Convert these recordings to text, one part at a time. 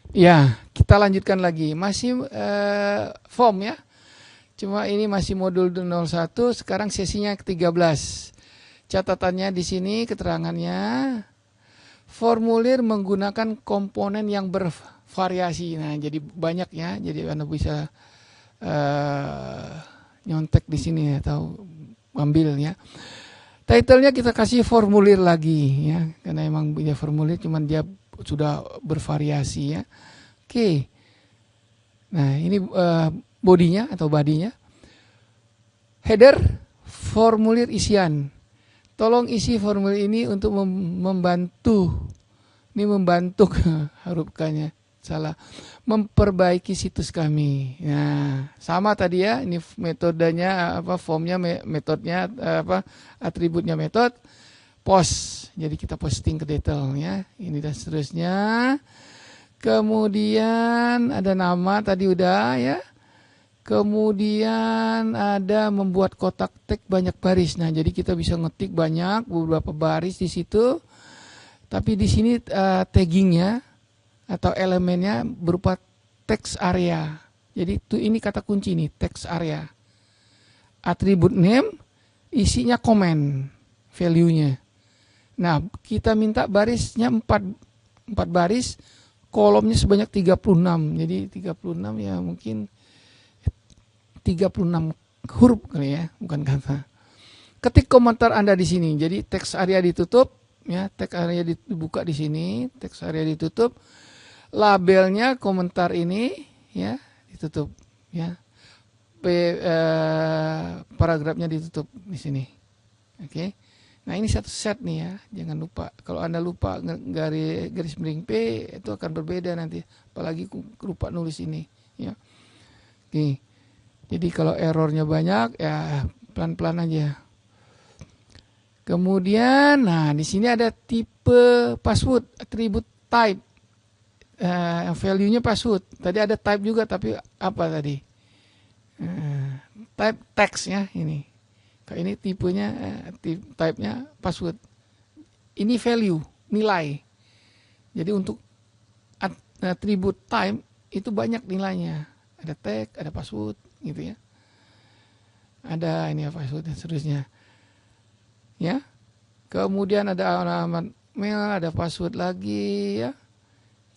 Ya, kita lanjutkan lagi. Masih form ya. Cuma ini masih modul 01, sekarang sesinya ke-13. Catatannya di sini keterangannya, formulir menggunakan komponen yang bervariasi. Nah, jadi banyak ya. Jadi Anda bisa eh, nyontek di sini atau ambil ya. Title-nya kita kasih formulir lagi ya, karena emang punya formulir, cuman dia sudah bervariasi ya. Oke. Nah, ini bodinya atau badinya. Header, formulir isian. Tolong isi formulir ini untuk membantu. Ini membantu huruf K-nya salah. Memperbaiki situs kami. Nah, sama tadi ya, ini metodenya apa, formnya, metodenya apa, atributnya metode, post. Jadi kita posting ke detailnya. Ini dan seterusnya. Kemudian ada nama tadi udah ya. Kemudian ada membuat kotak tag banyak baris. Nah, jadi kita bisa ngetik banyak beberapa baris di situ. Tapi di sini taggingnya atau elemennya berupa text area. Jadi ini kata kunci nih, text area. Atribut name isinya komen, value-nya. Nah, kita minta barisnya 4 baris, kolomnya sebanyak 36. Jadi 36 ya mungkin 36 huruf kali ya, bukan kata. Ketik komentar Anda di sini. Jadi teks area ditutup ya, teks area dibuka di sini, teks area ditutup. Labelnya komentar ini ya ditutup ya. Paragrafnya ditutup di sini. Oke. Nah, ini satu set nih ya, jangan lupa. Kalau Anda lupa garis miring P, itu akan berbeda nanti. Apalagi lupa nulis ini ya. Oke. Jadi kalau errornya banyak ya pelan-pelan aja. Kemudian, nah di sini ada tipe password, atribut type, value-nya password. Tadi ada type juga, tapi apa tadi? Type text ya ini. Kalau ini tipenya, type-nya password. Ini value, nilai. Jadi untuk atribut type itu banyak nilainya. Ada tag, ada password, gitu ya. Ada ini password dan seterusnya. Ya. Kemudian ada alamat mail, ada password lagi ya.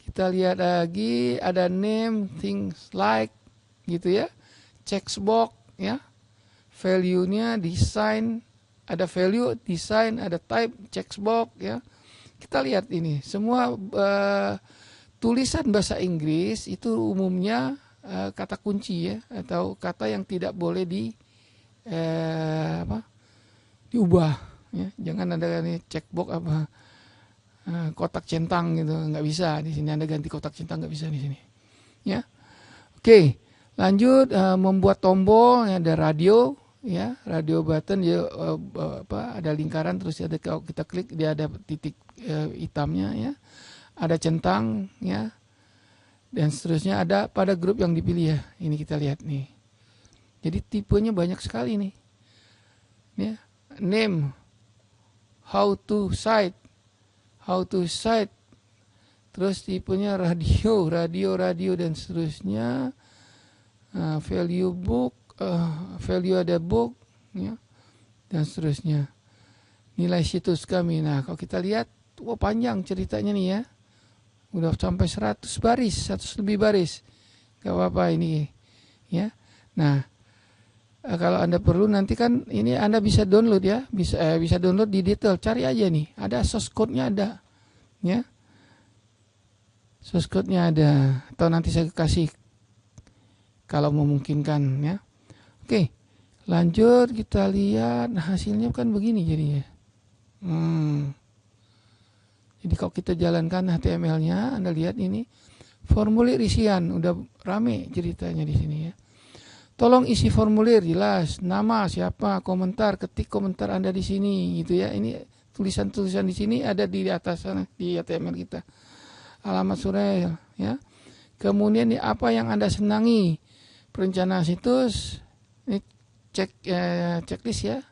Kita lihat lagi ada name, things like gitu ya. Checkbox ya. Value-nya design, ada value, design, ada type, checkbox ya. Kita lihat ini, semua tulisan bahasa Inggris itu umumnya kata kunci ya, atau kata yang tidak boleh diubah ya. Jangan ada nih checkbox apa kotak centang gitu, nggak bisa di sini. Anda ganti kotak centang nggak bisa di sini ya. Oke, lanjut. Membuat tombol ya, ada radio ya, radio button ya, ada lingkaran, terus ada, kalau kita klik dia ada titik hitamnya ya, ada centang ya, dan seterusnya. Ada pada grup yang dipilih ya. Ini kita lihat nih. Jadi tipenya banyak sekali nih. Ya, name, how to cite, terus tipenya radio dan seterusnya. Value book, value ada book ya, dan seterusnya. Nilai situs kami. Nah, kalau kita lihat, wah panjang ceritanya nih ya. Udah sampai 100 baris, 100 lebih baris. Gak apa-apa ini ya. Nah, kalau Anda perlu nanti kan ini Anda bisa download ya, bisa download di detail, cari aja nih, ada source code-nya ada ya. Source code-nya ada, atau nanti saya kasih kalau memungkinkan ya. Oke, lanjut kita lihat. Nah, hasilnya kan begini jadinya. Jadi kalau kita jalankan HTML-nya, Anda lihat ini formulir isian, udah rame ceritanya di sini ya. Tolong isi formulir jelas, nama siapa, komentar, ketik komentar Anda di sini gitu ya. Ini tulisan-tulisan di sini ada di atas sana di HTML kita. Alamat surel ya. Kemudian apa yang Anda senangi, perencanaan situs, ini checklist ya.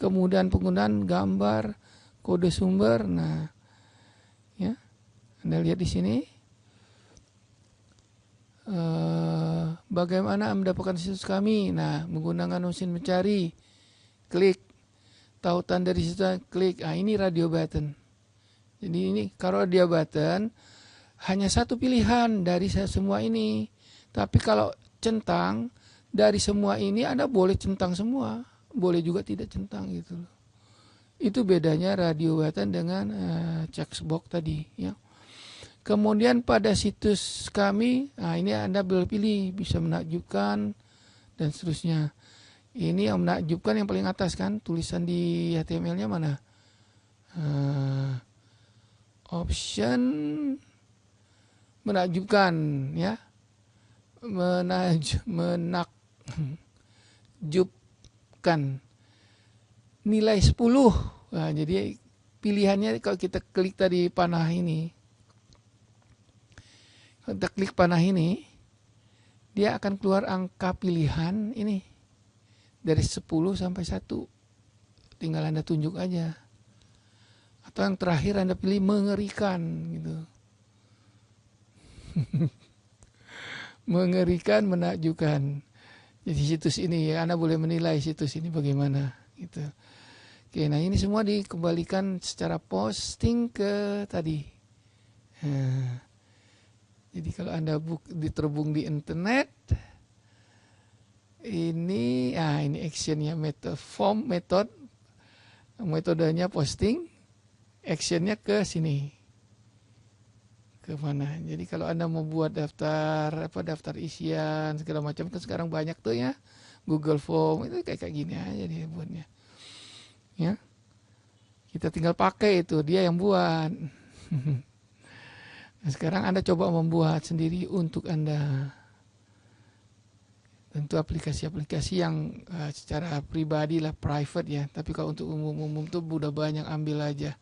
Kemudian penggunaan gambar, kode sumber. Nah, ya. Anda lihat di sini. Bagaimana mendapatkan situs kami? Nah, menggunakan mesin mencari, klik. Tautan dari situ, klik. Nah, ini radio button. Jadi ini kalau radio button hanya satu pilihan dari semua ini. Tapi kalau centang dari semua ini Anda boleh centang semua, boleh juga tidak centang gitu. Itu bedanya radio button dengan checkbox tadi, ya. Kemudian pada situs kami, nah ini Anda boleh pilih, bisa menakjubkan dan seterusnya. Ini yang menakjubkan yang paling atas kan, tulisan di HTML-nya mana? Option menakjubkan, ya. Menakjubkan. Nilai 10. Nah, jadi pilihannya kalau kita klik tadi panah ini, kita klik panah ini, dia akan keluar angka pilihan ini dari 10 sampai 1. Tinggal Anda tunjuk aja. Atau yang terakhir Anda pilih mengerikan gitu. Mengerikan, menakjubkan. Jadi situs ini ya, Anda boleh menilai situs ini bagaimana gitu. Oke, nah ini semua dikembalikan secara posting ke tadi. Nah, jadi kalau Anda diterhubung di internet, ini actionnya metodenya posting, actionnya ke sini, ke mana. Jadi kalau Anda mau buat daftar isian segala macam kan sekarang banyak tuh ya, Google Form itu kayak gini aja dia buatnya, ya. Kita tinggal pakai itu, dia yang buat. Nah, sekarang Anda coba membuat sendiri untuk Anda. Tentu aplikasi-aplikasi yang secara pribadi lah, private ya. Tapi kalau untuk umum-umum tuh udah banyak, ambil aja.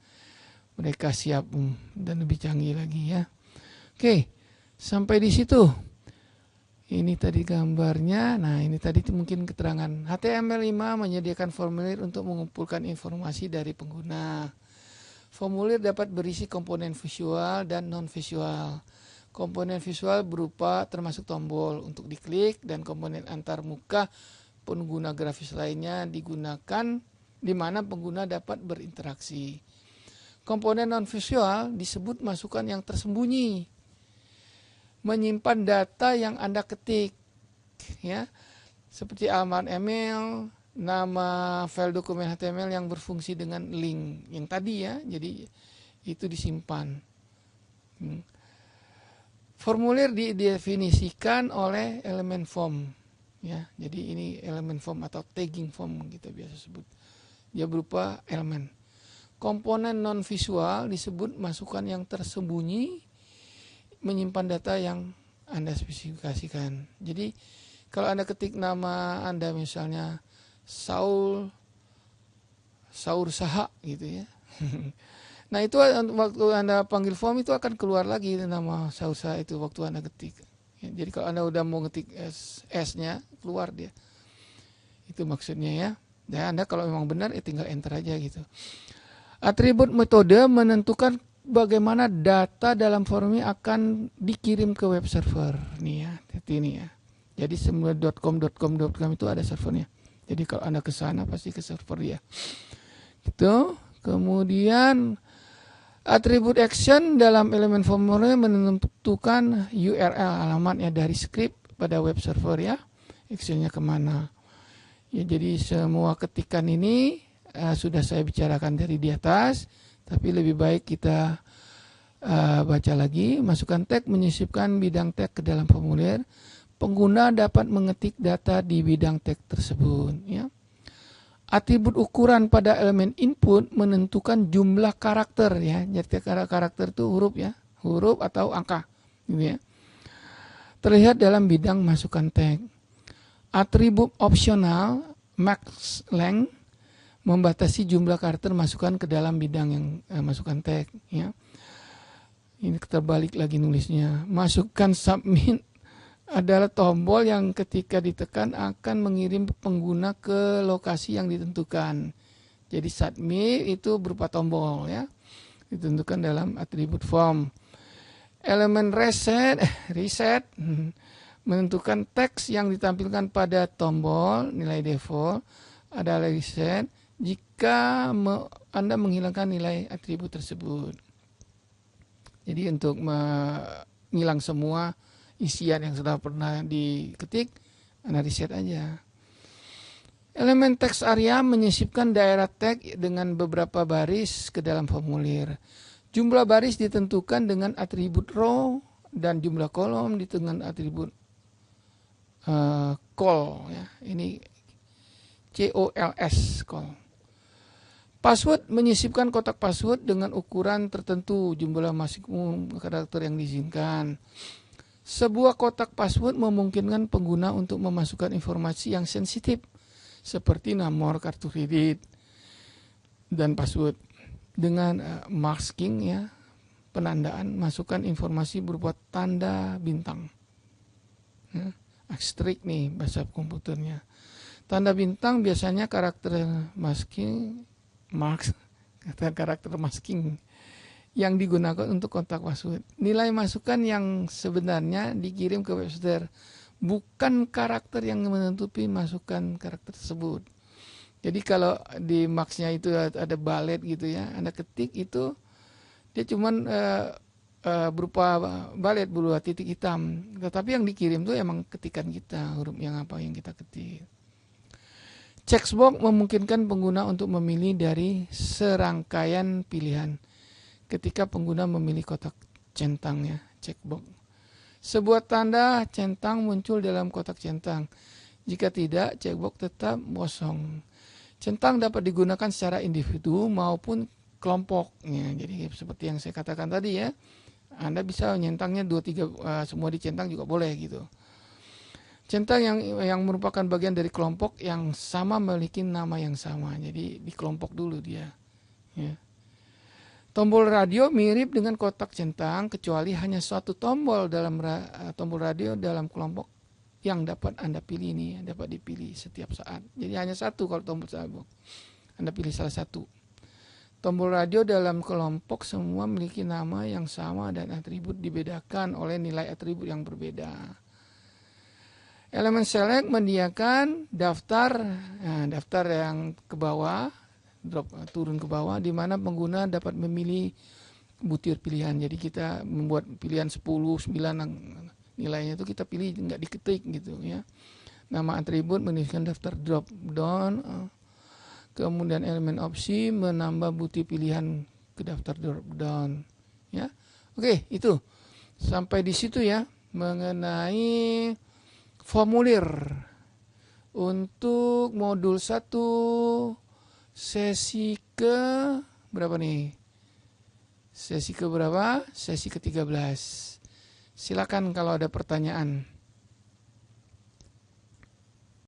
Mereka siap dan lebih canggih lagi ya. Oke, sampai di situ. Ini tadi gambarnya. Nah, ini tadi mungkin keterangan. HTML5 menyediakan formulir untuk mengumpulkan informasi dari pengguna. Formulir dapat berisi komponen visual dan non-visual. Komponen visual berupa termasuk tombol untuk diklik dan komponen antar muka pengguna grafis lainnya digunakan di mana pengguna dapat berinteraksi. Komponen non-visual disebut masukan yang tersembunyi. Menyimpan data yang Anda ketik, ya. Seperti alamat email, nama file dokumen HTML yang berfungsi dengan link yang tadi ya, jadi itu disimpan. Formulir didefinisikan oleh elemen form, ya. Jadi ini elemen form atau tagging form kita biasa sebut. Dia berupa elemen. Komponen non visual disebut masukan yang tersembunyi, menyimpan data yang Anda spesifikasikan. Jadi kalau Anda ketik nama Anda misalnya Saur Saha gitu ya. Nah itu waktu Anda panggil form itu akan keluar lagi nama Saur Saha itu waktu Anda ketik. Ya, jadi kalau Anda udah mau ngetik S-nya keluar dia. Itu maksudnya ya. Dan Anda kalau memang benar tinggal enter aja gitu. Atribut metode menentukan bagaimana data dalam form ini akan dikirim ke web server nih ya. Ini ya. Jadi semua .com itu ada servernya. Jadi kalau Anda ke sana pasti ke server ya. Gitu. Kemudian atribut action dalam elemen formulir menentukan URL alamatnya dari script pada web server ya. Actionnya kemana. Ya jadi semua ketikan ini sudah saya bicarakan dari di atas. Tapi lebih baik kita baca lagi. Masukkan tag menyisipkan bidang tag ke dalam formulir. Pengguna dapat mengetik data di bidang tag tersebut. Ya. Atribut ukuran pada elemen input menentukan jumlah karakter. Ya. Jadi karakter itu huruf ya, huruf atau angka. Gitu ya. Terlihat dalam bidang masukkan tag. Atribut opsional max length membatasi jumlah karakter masukkan ke dalam bidang yang masukkan tag. Ya. Ini terbalik lagi nulisnya. Masukkan submit adalah tombol yang ketika ditekan akan mengirim pengguna ke lokasi yang ditentukan. Jadi submit itu berupa tombol ya. Ditentukan dalam atribut form. Elemen reset menentukan teks yang ditampilkan pada tombol nilai default. Ada reset jika Anda menghilangkan nilai atribut tersebut. Jadi untuk menghilang semua isian yang sudah pernah diketik, Anda reset aja. Elemen teks area menyisipkan daerah tag dengan beberapa baris ke dalam formulir. Jumlah baris ditentukan dengan atribut row dan jumlah kolom dengan atribut call. Ya. Ini COLS, call. Password menyisipkan kotak password dengan ukuran tertentu, jumlah maksimum karakter yang diizinkan. Sebuah kotak password memungkinkan pengguna untuk memasukkan informasi yang sensitif seperti nomor kartu kredit dan password. Dengan masking, ya, penandaan, masukkan informasi berupa tanda bintang. Ya, asterisk nih bahasa komputernya. Tanda bintang biasanya karakter masking yang digunakan untuk kotak password. Nilai masukan yang sebenarnya dikirim ke web server, bukan karakter yang menentukan masukan karakter tersebut. Jadi kalau di max-nya itu ada balet gitu ya, Anda ketik itu dia cuman berupa balet berupa titik hitam. Tetapi yang dikirim itu emang ketikan kita, huruf yang apa yang kita ketik. Checkbox memungkinkan pengguna untuk memilih dari serangkaian pilihan. Ketika pengguna memilih kotak centang, ya, checkbox. Sebuah tanda centang muncul dalam kotak centang. Jika tidak, checkbox tetap kosong. Centang dapat digunakan secara individu maupun kelompoknya. Jadi seperti yang saya katakan tadi, ya, Anda bisa nyentangnya 2-3 semua dicentang juga boleh gitu. Centang yang merupakan bagian dari kelompok yang sama memiliki nama yang sama. Jadi dikelompok dulu dia. Ya. Tombol radio mirip dengan kotak centang kecuali hanya suatu tombol dalam tombol radio dalam kelompok yang dapat Anda pilih ini, dapat dipilih setiap saat. Jadi hanya satu kalau tombol sabuk. Anda pilih salah satu. Tombol radio dalam kelompok semua memiliki nama yang sama dan atribut dibedakan oleh nilai atribut yang berbeda. Elemen select menyediakan daftar yang ke bawah, turun ke bawah, di mana pengguna dapat memilih butir pilihan. Jadi kita membuat pilihan 10, 9 nilainya itu kita pilih, nggak diketik gitu ya. Nama atribut menuliskan daftar drop down. Kemudian elemen opsi menambah butir pilihan ke daftar drop down. Ya, oke, itu sampai di situ ya mengenai formulir untuk modul 1 sesi ke berapa nih? Sesi ke berapa? Sesi ke-13. Silakan kalau ada pertanyaan.